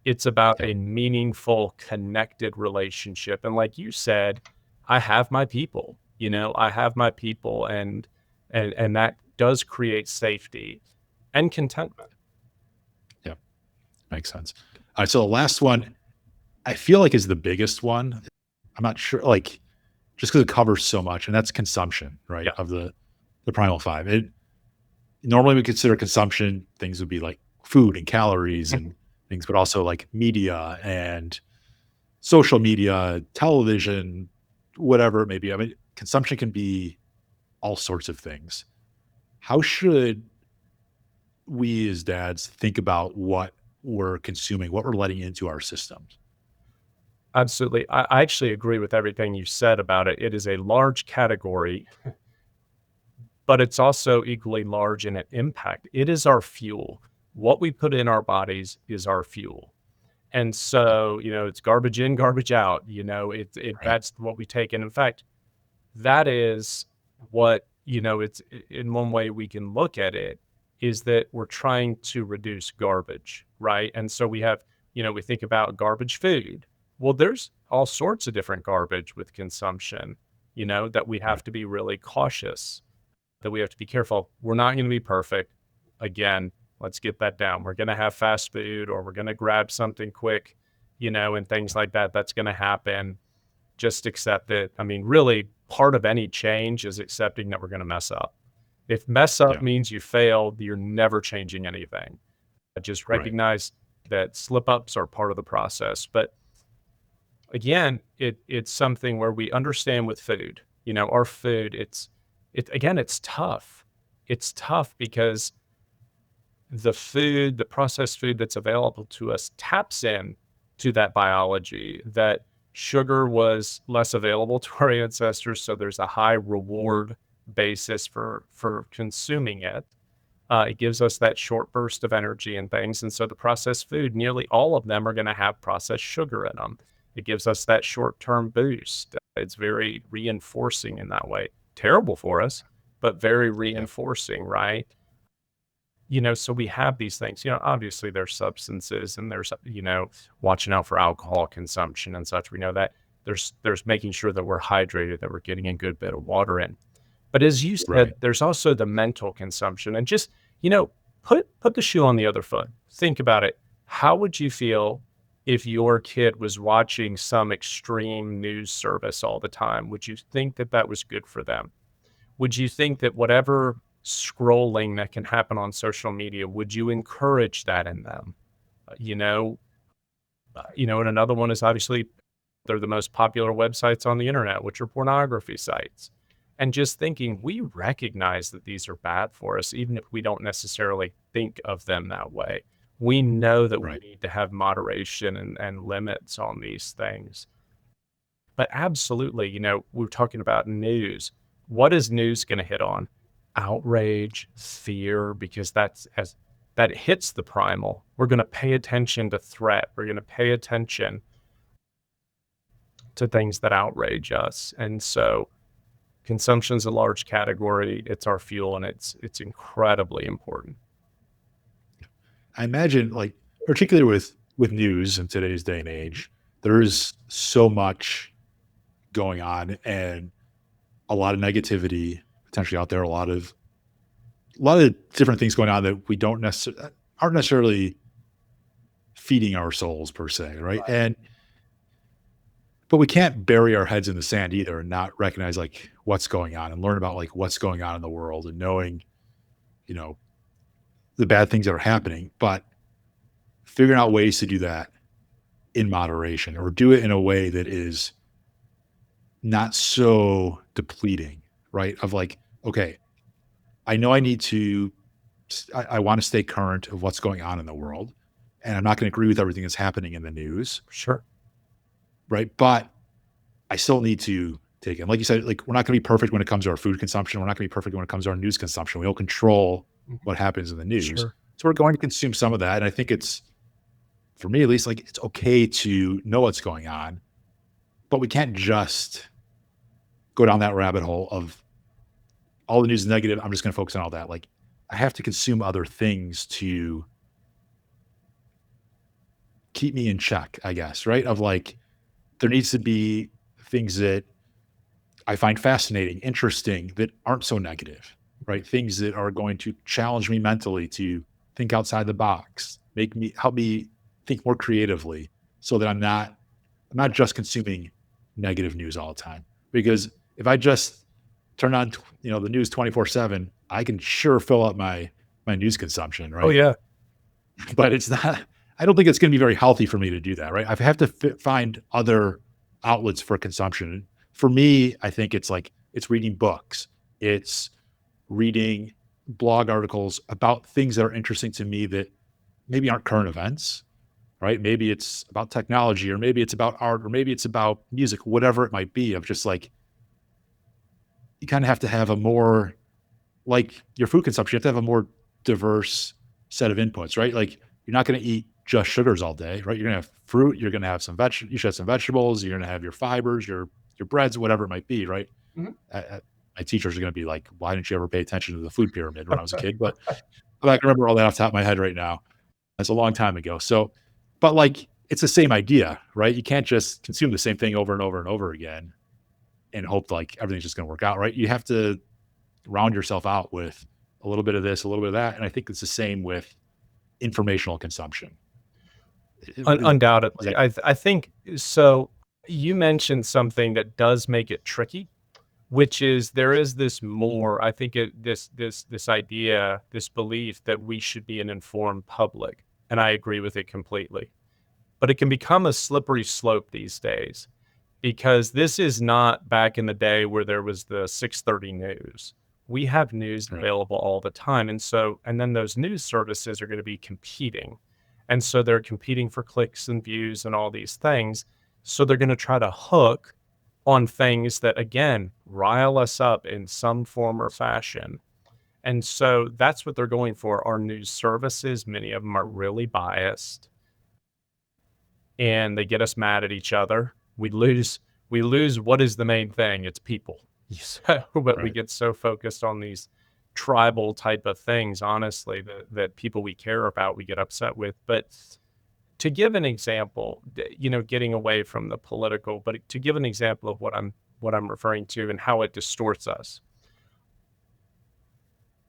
It's about yeah, a meaningful, connected relationship. And like you said, I have my people, I have my people and that does create safety and contentment. yeah, makes sense. All right. So the last one I feel like is the biggest one. I'm not sure, like, just because it covers so much, and that's consumption, right? Yeah. Of the primal five. It normally we consider consumption things would be like food and calories and things, but also like media and social media, television, whatever it may be. I mean, consumption can be all sorts of things. How should we as dads think about what we're consuming, what we're letting into our systems? Absolutely. I actually agree with everything you said about it. It is a large category, but it's also equally large in an impact. It is our fuel. What we put in our bodies is our fuel. And Yeah, so, it's garbage in, garbage out. right. That's what we take. And in fact, that is what, it's in one way we can look at it is that we're trying to reduce garbage, right? And so we have, we think about garbage food. Well, there's all sorts of different garbage with consumption, that we Right. have to be really cautious, that we have to be careful. We're not going to be perfect. Again, let's get that down. We're going to have fast food or we're going to grab something quick, and things like that. That's going to happen. Just accept it. I mean, really, part of any change is accepting that we're going to mess up. If mess up Yeah. means you failed, you're never changing anything. Just Right. recognize that slip ups are part of the process. But again, it's something where we understand with food. Our food, it's tough. It's tough because the processed food that's available to us taps in to that biology that sugar was less available to our ancestors. So there's a high reward basis for consuming it. It gives us that short burst of energy and things. And so the processed food, nearly all of them are going to have processed sugar in them. It gives us that short term boost. It's very reinforcing in that way. Terrible for us, but very Yeah. reinforcing, right? So we have these things, obviously there's substances and there's, watching out for alcohol consumption and such. We know that there's making sure that we're hydrated, that we're getting a good bit of water in. But as you said, Right. there's also the mental consumption and just, you know, put the shoe on the other foot. Think about it. How would you feel if your kid was watching some extreme news service all the time? Would you think that that was good for them? Would you think that whatever scrolling that can happen on social media, would you encourage that in them? You know, and another one is obviously they're the most popular websites on the internet, which are pornography sites. And just thinking, we recognize that these are bad for us, even if we don't necessarily think of them that way. We know that we Right. need to have moderation and limits on these things. But absolutely, we're talking about news. What is news going to hit on? Outrage, fear, because that hits the primal. We're going to pay attention to threat. We're going to pay attention to things that outrage us. And so consumption is a large category. It's our fuel and it's incredibly important. I imagine, like, particularly with news in today's day and age, there is so much going on and a lot of negativity potentially out there. A lot of different things going on that we don't necessarily aren't necessarily feeding our souls per se, right? Right. And but we can't bury our heads in the sand either and not recognize like what's going on and learn about like what's going on in the world and knowing, you know, the bad things that are happening, but figuring out ways to do that in moderation or do it in a way that is not so depleting, right? Of like, okay, I know I need to, I want to stay current of what's going on in the world. And I'm not going to agree with everything that's happening in the news, Sure. right? But I still need to take it. Like you said, like we're not going to be perfect when it comes to our food consumption. We're not going to be perfect when it comes to our news consumption. We don't control Mhm. what happens in the news. Sure. So we're going to consume some of that. And I think it's, for me at least, like it's okay to know what's going on, but we can't just go down that rabbit hole of all the news is negative. I'm just going to focus on all that. Like I have to consume other things to keep me in check, I guess, right? Of like, there needs to be things that I find fascinating, interesting, that aren't so negative, right? Things that are going to challenge me mentally to think outside the box, help me think more creatively so that I'm not just consuming negative news all the time. Because if I just turn on, the news 24/7, I can sure fill up my news consumption, Oh right? yeah. But it's not, I don't think it's going to be very healthy for me to do that, right? I have to find other outlets for consumption. For me, I think it's like it's reading books, it's reading blog articles about things that are interesting to me that maybe aren't current events, right? Maybe it's about technology, or maybe it's about art, or maybe it's about music, whatever it might be. Of just like you kind of have to have a more, like your food consumption, you have to have a more diverse set of inputs, right? Like you're not going to eat just sugars all day, right? You're going to have fruit, you're going to have you should have some vegetables, you're going to have your fibers, your breads, whatever it might be, right? Mhm. My teachers are going to be like, "Why didn't you ever pay attention to the food pyramid when I was a kid?" But I'm not gonna remember all that off the top of my head right now. That's a long time ago. So, but like, it's the same idea, right? You can't just consume the same thing over and over and over again and hope like everything's just gonna work out, right? You have to round yourself out with a little bit of this, a little bit of that. And I think it's the same with informational consumption. Is Undoubtedly. that I think so. You mentioned something that does make it tricky, which is there is this more, I think this idea, this belief that we should be an informed public, and I agree with it completely. But it can become a slippery slope these days because this is not back in the day where there was the 6:30 news. We have news right? available all the time, and then those news services are gonna be competing, and so they're competing for clicks and views and all these things, so they're gonna try to hook on things that, again, rile us up in some form or fashion, and so that's what they're going for. Our news services, many of them are really biased, and they get us mad at each other. We lose what is the main thing? It's people. So, but we Right. get so focused on these tribal type of things, honestly, that people we care about, we get upset with. But to give an example, getting away from the political, but to give an example of what I'm referring to and how it distorts us.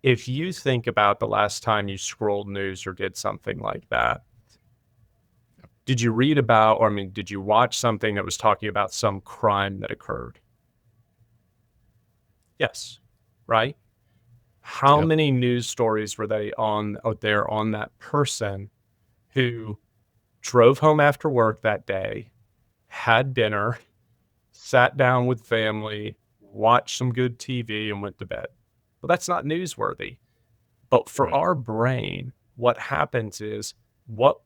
If you think about the last time you scrolled news or did something like that, did you read about, or I mean, did you watch something that was talking about some crime that occurred? Yes, right? How Yep. many news stories were they on out there on that person who drove home after work that day, had dinner, sat down with family, watched some good TV, and went to bed? Well, that's not newsworthy. But for Right. our brain, what happens is what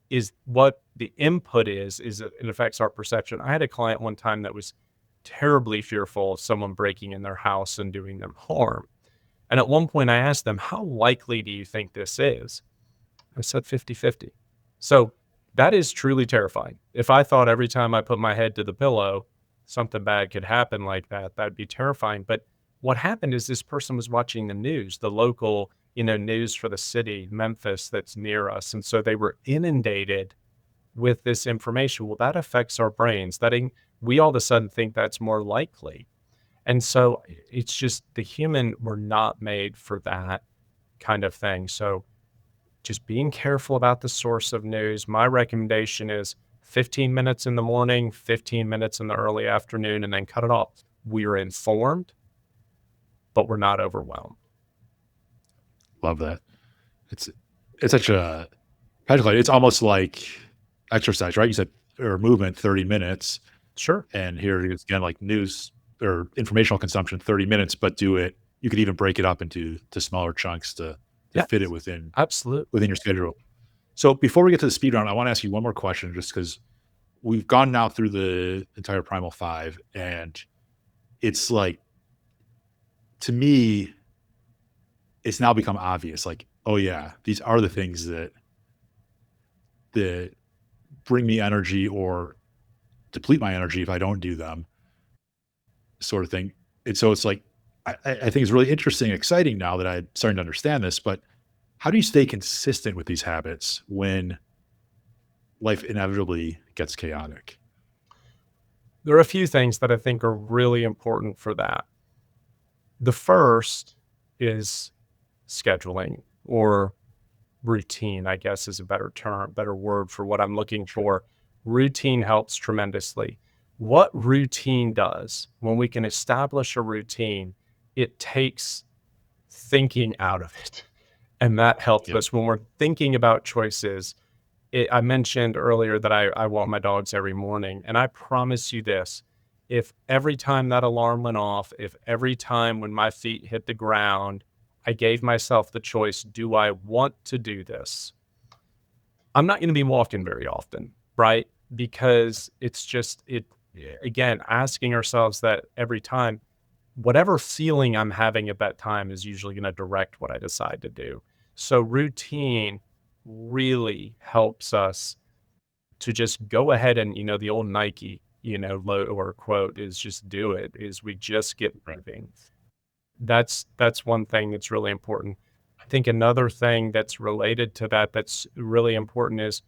the input is it affects our perception. I had a client one time that was terribly fearful of someone breaking in their house and doing them harm. And at one point I asked them, "How likely do you think this is?" I said 50-50. So that is truly terrifying. If I thought every time I put my head to the pillow, something bad could happen like that, that'd be terrifying. But what happened is this person was watching the news, the local, news for the city, Memphis, that's near us. And so they were inundated with this information. Well, that affects our brains. We all of a sudden think that's more likely. And so it's just the human, we're not made for that kind of thing. So just being careful about the source of news. My recommendation is 15 minutes in the morning, 15 minutes in the early afternoon, and then cut it off. We're informed, but we're not overwhelmed. Love that. It's it's such a practical. It's almost like exercise, right? You said or movement, 30 minutes, Sure. and here it is again, like news or informational consumption, 30 minutes, but do it. You could even break it up into smaller chunks to fit it Yes, absolutely. within your schedule. So before we get to the speed round, I want to ask you one more question, just because we've gone now through the entire Primal Five, and it's like to me, it's now become obvious. Like, oh yeah, these are the things that bring me energy or deplete my energy if I don't do them, sort of thing. And so it's like I think it's really interesting, exciting now that I'm starting to understand this. But how do you stay consistent with these habits when life inevitably gets chaotic? There are a few things that I think are really important for that. The first is scheduling or routine, I guess is a better term, better word for what I'm looking for. Routine helps tremendously. What routine does, when we can establish a routine, it takes thinking out of it. And that helps Yep. us when we're thinking about choices. I mentioned earlier that I walk my dogs every morning, and I promise you this, if every time that alarm went off, if every time when my feet hit the ground, I gave myself the choice, do I want to do this? I'm not going to be walking very often, right? Because it's just, again, asking ourselves that every time, whatever feeling I'm having at that time is usually going to direct what I decide to do. So routine really helps us to just go ahead and, the old Nike, or quote is just do it, is we just get Right. moving. That's one thing that's really important. I think another thing that's related to that that's really important is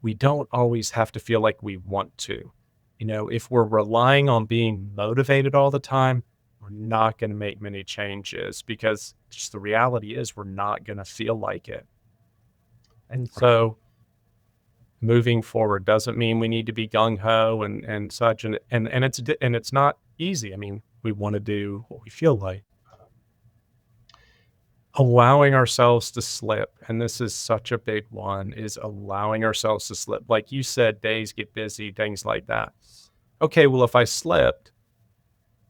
we don't always have to feel like we want to. If we're relying on being motivated all the time, we're not going to make many changes because just the reality is we're not going to feel like it. And Right. so moving forward doesn't mean we need to be gung ho and such. And it's not easy. I mean, we want to do what we feel like. Allowing ourselves to slip, and this is such a big one, is allowing ourselves to slip. Like you said, days get busy, things like that. Okay, well, if I slipped,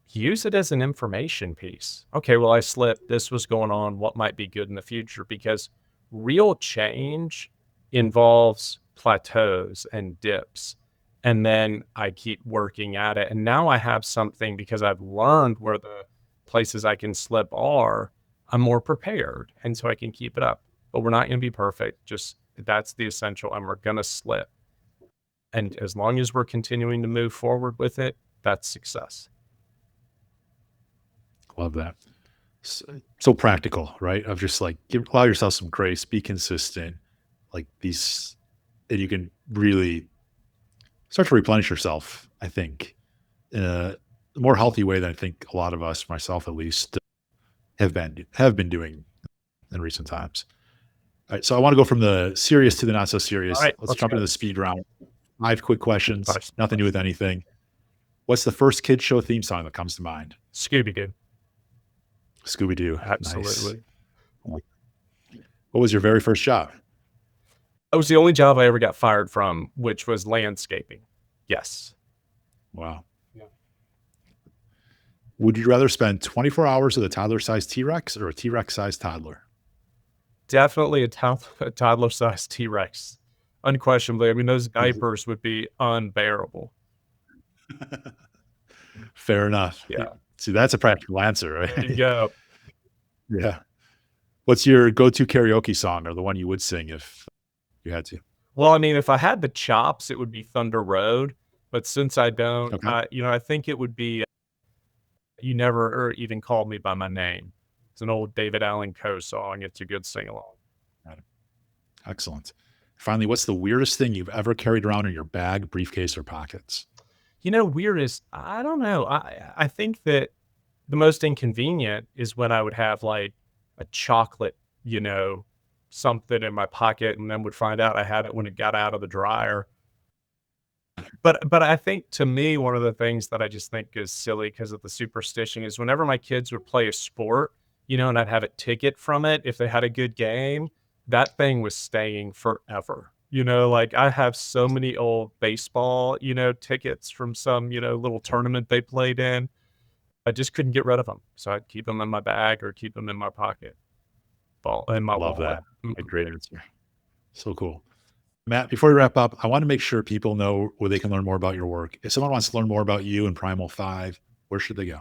use it as an information piece. Okay, well, I slipped. This was going on. What might be good in the future? Because real change involves plateaus and dips. And then I keep working at it. And now I have something because I've learned where the places I can slip are. I'm more prepared. And so I can keep it up. But we're not going to be perfect. Just that's the essential. And we're going to slip. And as long as we're continuing to move forward with it, that's success. Love that. So practical, right? Of just like allow yourself some grace, be consistent, like these, and you can really start to replenish yourself, I think, in a more healthy way than I think a lot of us, myself at least, have been doing in recent times. All right, so I want to go from the serious to the not so All serious. right, Let's let's jump into go. the speed round. 5 quick questions, Nice, nothing to do nice. with anything. What's the first kid show theme song that comes to mind? Scooby Doo. Scooby Doo. Nice. Absolutely. What was your very first job? That was the only job I ever got fired from, which was landscaping. Yes. Wow. Yeah. Would you rather spend 24 hours with a toddler-sized T-Rex or a T-Rex-sized toddler? Definitely a toddler-sized T-Rex. Unquestionably. I mean, those diapers would be unbearable. Fair enough. Yeah. See, that's a practical answer, There you right? go. Yeah. What's your go-to karaoke song or the one you would sing if you had to? Well, I mean, if I had the chops, it would be Thunder Road, but since I don't, Okay. I think it would be You Never or Even Called Me by My Name. It's an old David Allen Coe song. It's a good sing-along. Got it. Excellent. Finally, what's the weirdest thing you've ever carried around in your bag, briefcase, or pockets? Weirdest, I don't know. I think that the most inconvenient is when I would have, like, a chocolate, you know, something in my pocket and then would find out I had it when it got out of the dryer. But I think to me, one of the things that I just think is silly because of the superstition is whenever my kids would play a sport, and I'd have a ticket from it, if they had a good game, that thing was staying forever. Like I have so many old baseball, tickets from some, little tournament they played in. I just couldn't get rid of them. So I'd keep them in my bag or keep them in my pocket, in my Love wallet. that. A great answer. So cool. Matt, before we wrap up, I want to make sure people know where they can learn more about your work. If someone wants to learn more about you and Primal Five, where should they go?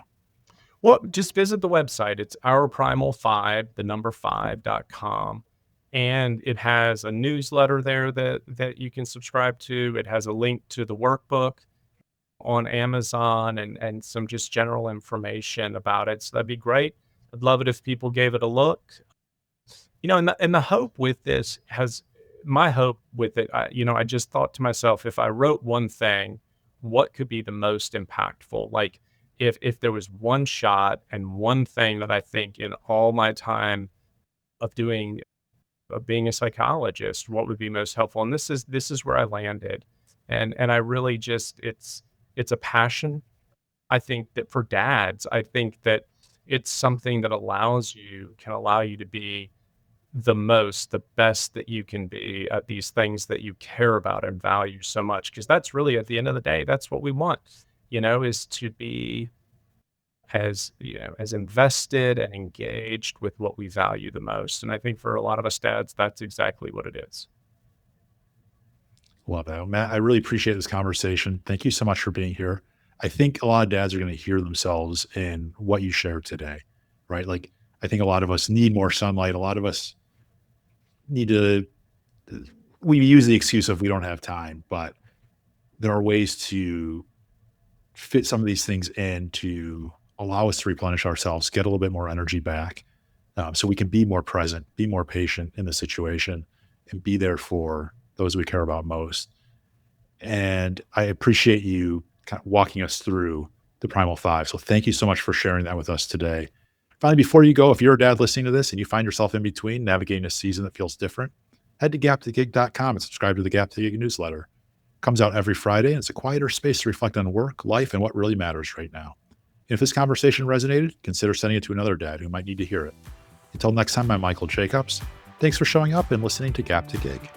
Well, just visit the website. It's our Primal Five, the number 5.com. And it has a newsletter there that you can subscribe to. It has a link to the workbook on Amazon and some just general information about it. So that'd be great. I'd love it if people gave it a look. And the hope with this has my hope with it, I just thought to myself, if I wrote one thing, what could be the most impactful? Like if there was one shot and one thing that I think in all my time of being a psychologist, what would be most helpful? And this is where I landed. And I really just it's a passion. I think that for dads, I think that it's something that can allow you to be the best that you can be at these things that you care about and value so much. Cause that's really at the end of the day, that's what we want, is to be as invested and engaged with what we value the most. And I think for a lot of us dads, that's exactly what it is. Love that. Well, Matt, I really appreciate this conversation. Thank you so much for being here. I think a lot of dads are going to hear themselves in what you shared today, right? Like, I think a lot of us need more sunlight. A lot of us need to, we use the excuse of we don't have time, but there are ways to fit some of these things in to allow us to replenish ourselves, get a little bit more energy back. so we can be more present, be more patient in the situation, and be there for those we care about most. And I appreciate you kind of walking us through the Primal Five. So thank you so much for sharing that with us today. Finally, before you go, if you're a dad listening to this and you find yourself in between navigating a season that feels different, head to gaptogig.com and subscribe to the Gap to Gig newsletter. It comes out every Friday, and it's a quieter space to reflect on work, life, and what really matters right now. And if this conversation resonated, consider sending it to another dad who might need to hear it. Until next time, I'm Michael Jacobs. Thanks for showing up and listening to Gap to Gig.